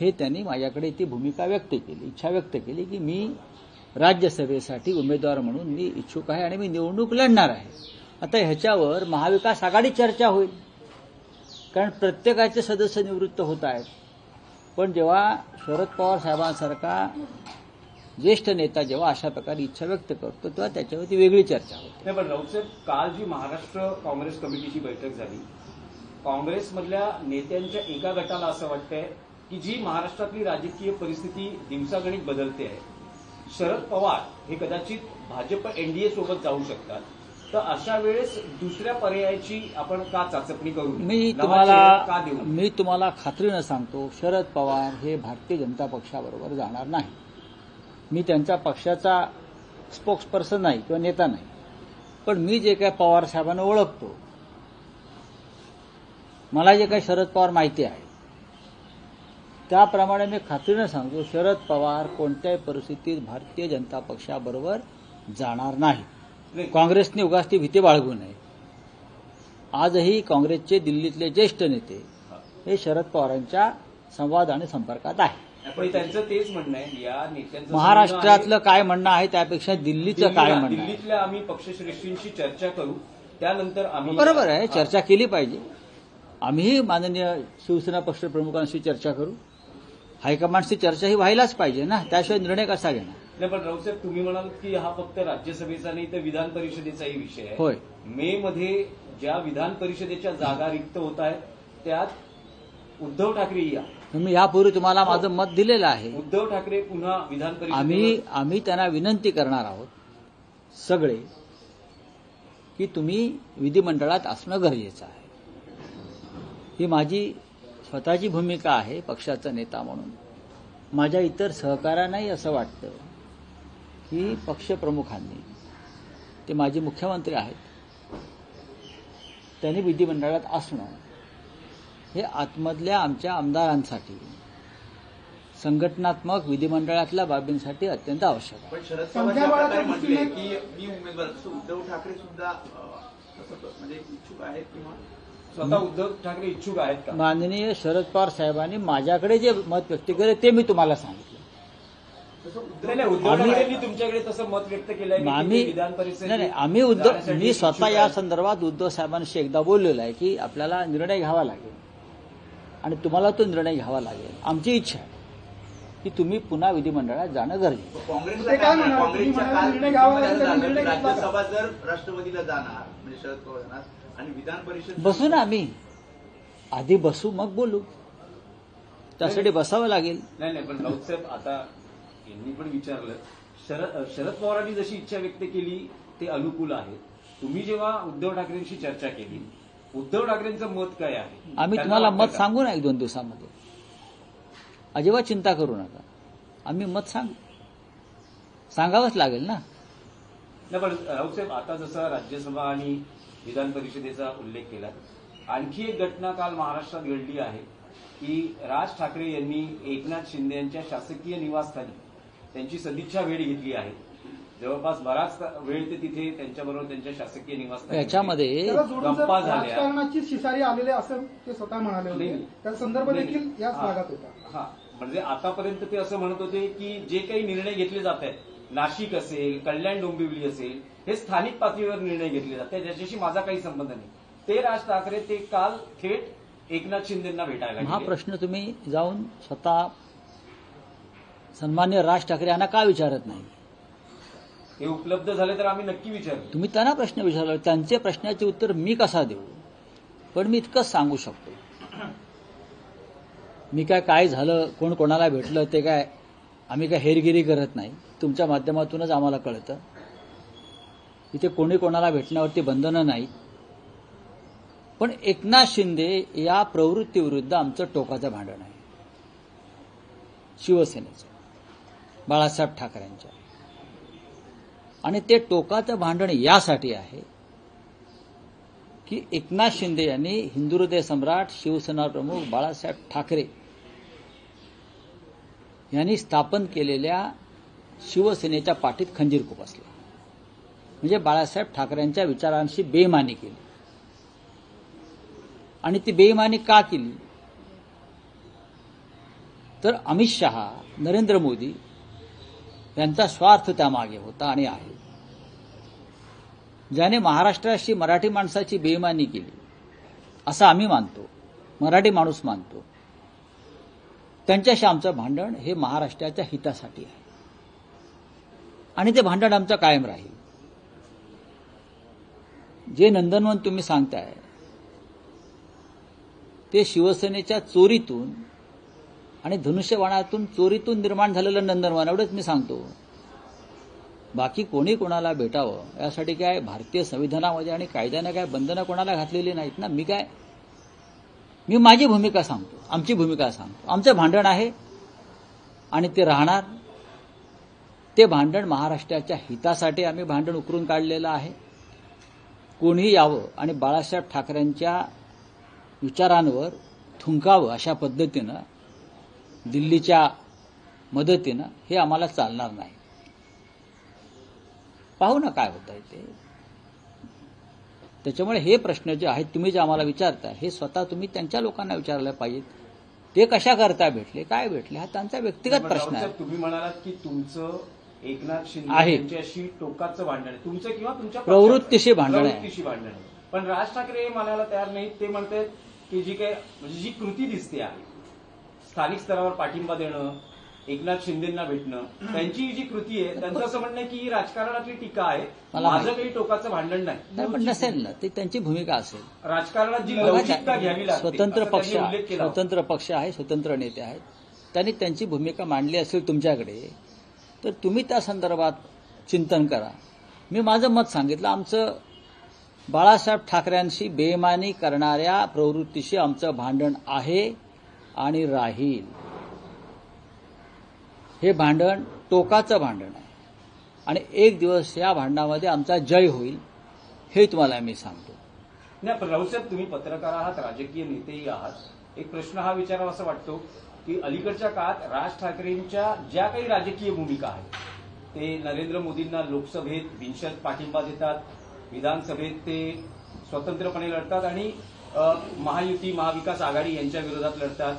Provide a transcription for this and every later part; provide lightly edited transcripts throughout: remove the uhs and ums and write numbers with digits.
हे त्यांनी माझ्याकडे ती भूमिका व्यक्त केली, इच्छा व्यक्त केली की मी राज्यसभेसाठी उमेदवार म्हणून मी इच्छुक आहे आणि मी निवडणूक लढणार आहे. आता ह्याच्यावर महाविकास आघाडी चर्चा होईल, कारण प्रत्येकाचे सदस्य निवृत्त होत आहेत. पण जेव्हा शरद पवार साहेबांसारखा ज्येष्ठ नेता जेव्हा अशा प्रकारे इच्छा व्यक्त करतो तेव्हा त्याच्यावरती वेगळी चर्चा होते. नाही, पण राऊतसाहेब, काल जी महाराष्ट्र काँग्रेस कमिटीची बैठक झाली, काँग्रेसमधल्या नेत्यांच्या एका गटाला असं वाटतंय की जी महाराष्ट्रातली राजकीय परिस्थिती दिवसागणिक बदलते आहे, शरद पवार हे कदाचित भाजप एनडीए सोबत जाऊ शकतात, तर अशा वेळेस दुसऱ्या पर्यायाची आपण का चाचपणी करू, का देऊ? मी तुम्हाला खात्रीनं सांगतो, शरद पवार हे भारतीय जनता पक्षाबरोबर जाणार नाही. मी त्यांच्या पक्षाचा स्पोक्सपर्सन नाही किंवा नेता नाही, पण मी जे काय पवार साहेबांना ओळखतो, मला जे काही शरद पवार माहिती आहे त्याप्रमाणे मी खात्रीनं सांगतो, शरद पवार कोणत्याही परिस्थितीत भारतीय जनता पक्षाबरोबर जाणार नाही. काँग्रेसने उगाच ती भीती बाळगू नये. आजही काँग्रेसचे दिल्लीतले ज्येष्ठ नेते हे शरद पवारांच्या संवाद आणि संपर्कात आहे. पण त्यांचं तेच म्हणणं आहे, या नेत्यांचं महाराष्ट्रातलं काय म्हणणं आहे त्यापेक्षा दिल्लीचं काय म्हणणं आहे. दिल्लीतल्या आम्ही पक्षश्रेष्ठींशी चर्चा करू, त्यानंतर आम्ही. बरोबर आहे, चर्चा केली पाहिजे. आम्हीही माननीय शिवसेना पक्षप्रमुखांशी चर्चा करू. हायकमांडची चर्चा ही व्हायलाच पाहिजे ना, त्याशिवाय निर्णय कसा घेणार. नाही, पण राऊतसाहेब, तुम्ही म्हणाल की हा फक्त राज्यसभेचा नाही तर विधान परिषदेचाही विषय आहे. होय. मे मध्ये ज्या विधान परिषदेच्या जागा रिक्त होत आहेत त्यात उद्धव ठाकरे या. मी यापूर्वी तुम्हाला माझं मत दिलेलं आहे. उद्धव ठाकरे पुन्हा विधान परिषदेत. आम्ही त्यांना विनंती करणार आहोत सगळे की तुम्ही विधिमंडळात असणं गरजेचं आहे. ही माझी स्वतःची भूमिका आहे पक्षाचा नेता म्हणून. माझ्या इतर सहकाऱ्यांनाही असं वाटतं की पक्षप्रमुखांनी, ते माजी मुख्यमंत्री आहेत, त्यांनी विधिमंडळात असणं हे आतमधल्या आमच्या आमदारांसाठी, संघटनात्मक विधिमंडळातल्या बाबींसाठी अत्यंत आवश्यक आहे. पण शरद पवार म्हटले की मी उमेदवार, उद्धव ठाकरे सुद्धा म्हणजे इच्छुक आहेत किंवा स्वतः उद्धव ठाकरे इच्छुक आहेत का? माननीय शरद पवार साहेबांनी माझ्याकडे जे मत व्यक्त केले ते मी तुम्हाला सांगितलं. उद्धव ठाकरेंनी तुमच्याकडे तसं मत व्यक्त केलंय. मी स्वतः या संदर्भात उद्धव साहेबांशी एकदा बोललेलो आहे की आपल्याला निर्णय घ्यावा लागेल आणि तुम्हाला तो निर्णय घ्यावा लागेल. आमची इच्छा आहे की तुम्ही पुन्हा विधिमंडळात जाणं गरजेचं. राज्यसभा जर राष्ट्रपतीला जाणार म्हणजे शरद पवार जाणार आणि विधान परिषद बसू ना, आम्ही आधी बसू मग बोलू. त्यासाठी बसावं लागेल. नाही, पण राऊतसाहेब, आता यांनी पण विचारलं, शरद पवारांनी जशी इच्छा व्यक्त केली ते अनुकूल आहे. तुम्ही जेव्हा उद्धव ठाकरेंशी चर्चा केली, उद्धव ठाकरेंचं मत काय आहे? आम्ही तुम्हाला मत सांगू ना 1-2 दिवसामध्ये. अजिबात चिंता करू नका, आम्ही मत सांगावंच लागेल ना. नाही, पण राऊतसाहेब, आता जसा राज्यसभा आणि विधान परिषदेचा उल्लेख केला, आणखी एक घटना काल महाराष्ट्रात घडली आहे की राज ठाकरे यांनी एकनाथ शिंदे यांच्या शासकीय निवासस्थानी त्यांची सदिच्छा भेट घेतली आहे. जवळपास बराच वेळ ते तिथे त्यांच्याबरोबर त्यांच्या शासकीय निवासस्थानी याच्यामध्ये गप्पा झाल्या. राजकारणाची शिसारी आलेले असं ते स्वतः म्हणाले होते. त्या संदर्भ देखील याच भागात होता. म्हणजे आतापर्यंत ते असं म्हणत होते की जे काही निर्णय घेतले जात आहेत, नाशिक असेल, कल्याण डोंबिवली असेल, हे स्थानिक पातळीवर निर्णय घेतले जात आहेत, ज्याच्याशी माझा काही संबंध नाही. ते राज ठाकरे ते काल थेट एकनाथ शिंदेंना भेटायला. हा प्रश्न तुम्ही जाऊन स्वतः सन्मान्य राज ठाकरे यांना का विचारत नाही? हे उपलब्ध झाले तर आम्ही नक्की विचारू. तुम्ही त्यांना प्रश्न विचारला, त्यांचे प्रश्नाचे उत्तर मी कसा देऊ? पण मी इतकंच सांगू शकतो, मी काय झालं, कोण कोणाला भेटलं ते काय आम्ही काय हेरगिरी करत नाही. तुमच्या माध्यमातूनच आम्हाला कळतं. इथे कोणी कोणाला भेटण्यावरती बंधनं नाही. पण एकनाथ शिंदे या प्रवृत्तीविरुद्ध आमचं टोकाचं भांडण आहे, शिवसेनेचं, बाळासाहेब ठाकरेंच्या. आणि ते टोकाचं भांडण यासाठी आहे की एकनाथ शिंदे यांनी हिंदू हृदय सम्राट शिवसेना प्रमुख बाळासाहेब ठाकरे यांनी स्थापन केलेल्या शिवसेनेच्या पाठीत खंजीर खुपसला. म्हणजे बाळासाहेब ठाकरेंच्या विचारांशी बेईमानी केली. आणि ती बेईमानी का केली? तर अमित शहा, नरेंद्र मोदी यांचा स्वार्थ त्यामागे होता आणि आहे. ज्याने महाराष्ट्राशी मराठी माणसाची बेईमानी केली असं आम्ही मानतो, मराठी माणूस मानतो, त्यांच्याशी आमचं भांडण हे महाराष्ट्राच्या हितासाठी आहे आणि ते भांडण आमचं कायम राहील. जे नंदनवन तुम्ही सांगताय ते शिवसेनेच्या चोरीतून आणि धनुष्यबाणातून चोरीतून निर्माण झालेलं नंदनवन, एवढंच मी सांगतो. बाकी कोणी कोणाला भेटावं यासाठी काय भारतीय संविधानामध्ये आणि कायद्याने काय बंधनं कोणाला घातलेली नाहीत ना. मी माझी भूमिका सांगतो, आमची भूमिका सांगतो. आमचं भांडण आहे आणि ते राहणार. ते भांडण महाराष्ट्राच्या हितासाठी आम्ही भांडण उकरून काढलेलं आहे. कोणीही यावं आणि बाळासाहेब ठाकरेंच्या विचारांवर थुंकावं अशा पद्धतीनं दिल्लीच्या मदतीनं हे आम्हाला चालणार नाही. पाहू ना काय होत आहे ते. त्याच्यामुळे हे प्रश्न जे आहेत तुम्ही जे आम्हाला विचारताय हे स्वतः तुम्ही त्यांच्या लोकांना विचारायला पाहिजेत. ते कशा करता भेटले, काय भेटले, हा त्यांचा व्यक्तिगत प्रश्न आहे. तुम्ही म्हणालात की तुमचं एकनाथ शिंदे आहे. यांच्याशी टोकाचं भांडण आहे, तुमचं किंवा तुमच्या प्रवृत्तीशी भांडण आहे. प्रवृत्तीशी भांडण आहे. पण राज ठाकरे मानायला तयार नाहीत. ते म्हणतात की जी काय म्हणजे जी कृती दिसते आहे, स्थानिक स्तरावर पाठिंबा देणं, एकनाथ शिंदेंना भेटणं, त्यांची जी कृती आहे, त्यांचं असं म्हणणं आहे की ही राजकारणातली टीका आहे, माझं काही टोकाचं भांडण नाही. पण नसेल ना, ती त्यांची भूमिका असेल. राजकारणात जी लवचिकता घ्यावी लागते, स्वतंत्र असं पक्ष त्यांनी उल्लेख केला होता. स्वतंत्र पक्ष आहे, स्वतंत्र नेते आहेत. त्यांनी त्यांची भूमिका मांडली असेल तुमच्याकडे तर तुम्ही त्या संदर्भात चिंतन करा. मी माझं मत सांगितलं. आमचं बाळासाहेब ठाकरेंशी बेईमानी करणाऱ्या प्रवृत्तीशी आमचं भांडण आहे आणि राहील. हे भांडण टोकाचं भांडण आहे आणि एक दिवस या भांडणामध्ये आमचा जय होईल हे तुम्हाला मी सांगतो. नाही, पण राऊसाहेब तुम्ही पत्रकार आहात, राजकीय नेतेही आहात. एक प्रश्न हा विचारावा असं वाटतो की अलीकडच्या काळात राज ठाकरेंच्या ज्या काही राजकीय भूमिका आहेत, ते नरेंद्र मोदींना लोकसभेत बिनशर्त पाठिंबा देतात, विधानसभेत ते स्वतंत्रपणे लढतात आणि महायुती महाविकास आघाडी यांच्या विरोधात लढतात.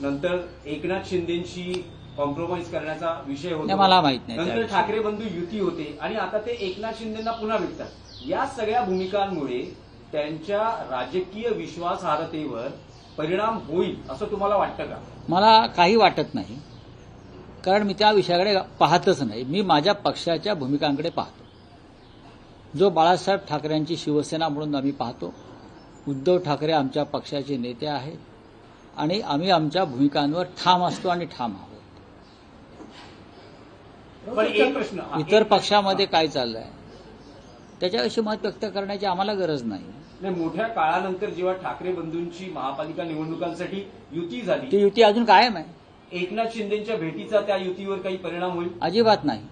नंतर एकनाथ शिंदेशी कॉम्प्रोमाइज करण्याचा विषय होतो, मला माहित नाही. नंतर ठाकरे बंधू युती होते आणि आता ते एकनाथ शिंदेंना पुन्हा भेटतात. या सगळ्या भूमिकांमुळे त्यांच्या राजकीय विश्वासार्हतेवर परिणाम होईल असं तुम्हाला वाटतं का? मला काही वाटत नाही, कारण मी त्या विषयाकडे पाहतच नाही. मी माझ्या पक्षाच्या भूमिकांकडे पाहतो. जो बाळासाहेब ठाकरेंची शिवसेना म्हणून आम्ही पाहतो. उद्धव ठाकरे आमच्या पक्षाचे नेते आहेत आणि आम्ही आमच्या भूमिकांवर ठाम असतो आणि ठाम आहोत. पण एक प्रश्न, इतर पक्षामध्ये काय चाललंय त्याच्याविषयी मत व्यक्त करण्याची आम्हाला गरज नाही. मोठ्या काळानंतर जेव्हा ठाकरे बंधूंची महापालिका निवडणुकांसाठी युती झाली, ती युती अजून कायम आहे. एकनाथ शिंदेच्या भेटीचा त्या युतीवर काही परिणाम होईल? अजिबात नाही.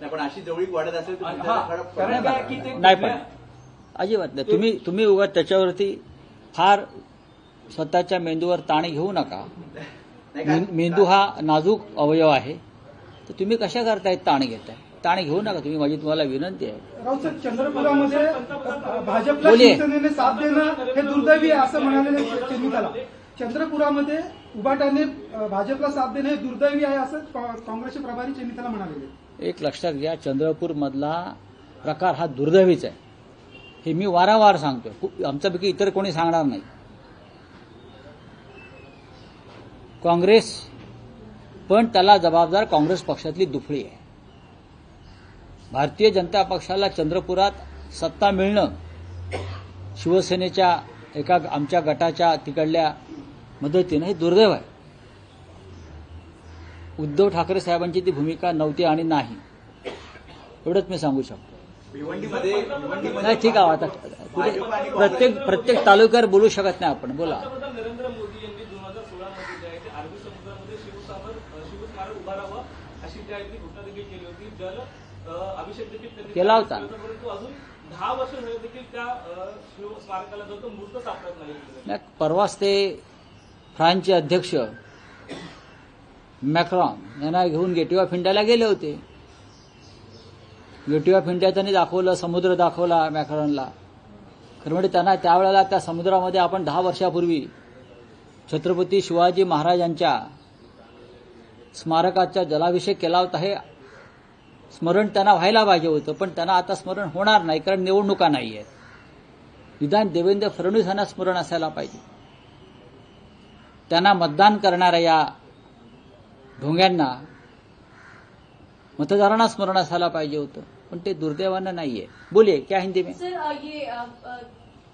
पण अशी जवळीक वाढत असेल तर कारण काय की ते नाही, पण अजिबात नाही. तुम्ही उगाच त्याच्यावरती फार स्वतःच्या मेंदूवर ताण घेऊ नका. मेंदू हा नाजूक अवयव आहे, तर तुम्ही कशा करताय ताण घेताय? ताण घेऊ नका तुम्ही, माझी तुम्हाला विनंती आहे. राऊसाहेब, चंद्रपुरामध्ये भाजपला शिवसेनेने साथ देणं हे दुर्दैवी आहे असं म्हणाले चिन्हिताला. चंद्रपुरामध्ये उभाटाने भाजपला साथ देणं हे दुर्दैवी आहे असं काँग्रेसचे प्रभारी चिन्हिताला म्हणाले. एक लक्षात घ्या, चंद्रपूरमधला प्रकार हा दुर्दैवीच आहे. हे मी वारंवार सांगतोय. आमच्यापैकी इतर कोणी सांगणार नाही. काँग्रेस पण त्याला जबाबदार काँग्रेस पक्षातली दुफळी आहे. भारतीय जनता पक्षाला चंद्रपुरात सत्ता मिळणं शिवसेनेच्या एका आमच्या गटाच्या तिकडल्या मदतीनं हे दुर्दैव आहे. उद्धव ठाकरे साहेबांची ती भूमिका नव्हती आणि नाही, एवढंच मी सांगू शकतो. नाही, ठीक आहे. आता प्रत्येक तालुक्यावर बोलू शकत नाही आपण. बोला. नरेंद्र मोदी यांनी 2016 मध्ये जे आहे ते अरबी समुद्रामध्ये शिवस्मारक उभारावं अशी जी आहे ती घोषणा देखील केली होती. जल अभिषेक देखील त्यांनी केला होता. परंतु अजून 10 वर्ष झाले देखील त्या शिवस्मारकाला जो तो मूर्त सापडत नाही. परवाच ते फ्रान्सचे अध्यक्ष मॅक्रॉन यांना घेऊन गेटवे ऑफ इंडियाला गेले होते. गेटवे ऑफ इंडिया त्यांनी दाखवलं, समुद्र दाखवला मॅक्रॉनला. खरं म्हणजे त्यांना त्यावेळेला त्या समुद्रामध्ये आपण 10 वर्षापूर्वी छत्रपती शिवाजी महाराजांच्या स्मारकाचा जलाभिषेक केला होता हे स्मरण त्यांना व्हायला पाहिजे होतं, पण त्यांना आता स्मरण होणार नाही कारण निवडणुका नाही आहेत. निदान देवेंद्र फडणवीस यांना स्मरण असायला पाहिजे. त्यांना मतदान करणाऱ्या या ढोंग्यांना मतदारांना स्मरण असायला पाहिजे होतं, पण ते दुर्दैवानं नाहीये. बोलिए क्या हिंदी में. सर ये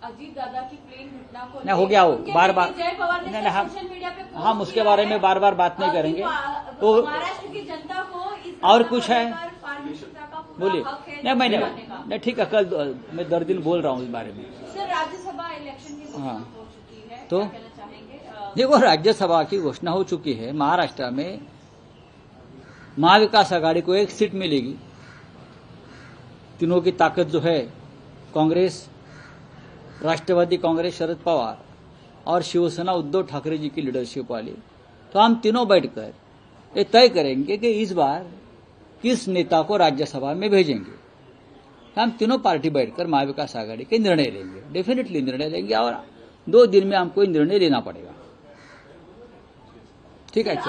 अजीत दादा की प्लेन घटना को नहीं, हो गया हो, उनके बार बार जय पवार ने नहीं, हम सोशल मीडिया पे पोस्ट हम उसके किया बारे है में बार बार बात नहीं कि करेंगे. महाराष्ट्र तो की जनता को इस और घटना कुछ को है? लेकर पारदर्शिता का पूरा बोलिए. हक है नहीं मैंने बताने का। नहीं, ठीक है, कल मैं दर दिन बोल रहा हूँ इस बारे में. सर राज्यसभा इलेक्शन की घोषणा हाँ। हो चुकी है, तो? क्या कहना चाहेंगे? देखो, राज्यसभा की घोषणा हो चुकी है. महाराष्ट्र में महाविकास आघाड़ी को 1 सीट मिलेगी. तीनों की ताकत जो है कांग्रेस, राष्ट्रवादी कांग्रेस शरद पवार और शिवसेना उद्धव ठाकरे जी की लीडरशिप वाली, तो हम तीनों बैठकर ये तय करेंगे कि इस बार किस नेता को राज्यसभा में भेजेंगे. हम तीनों पार्टी बैठकर महाविकास आघाड़ी के निर्णय लेंगे, डेफिनेटली निर्णय लेंगे और 2 दिन में हमको निर्णय लेना पड़ेगा. ठीक है.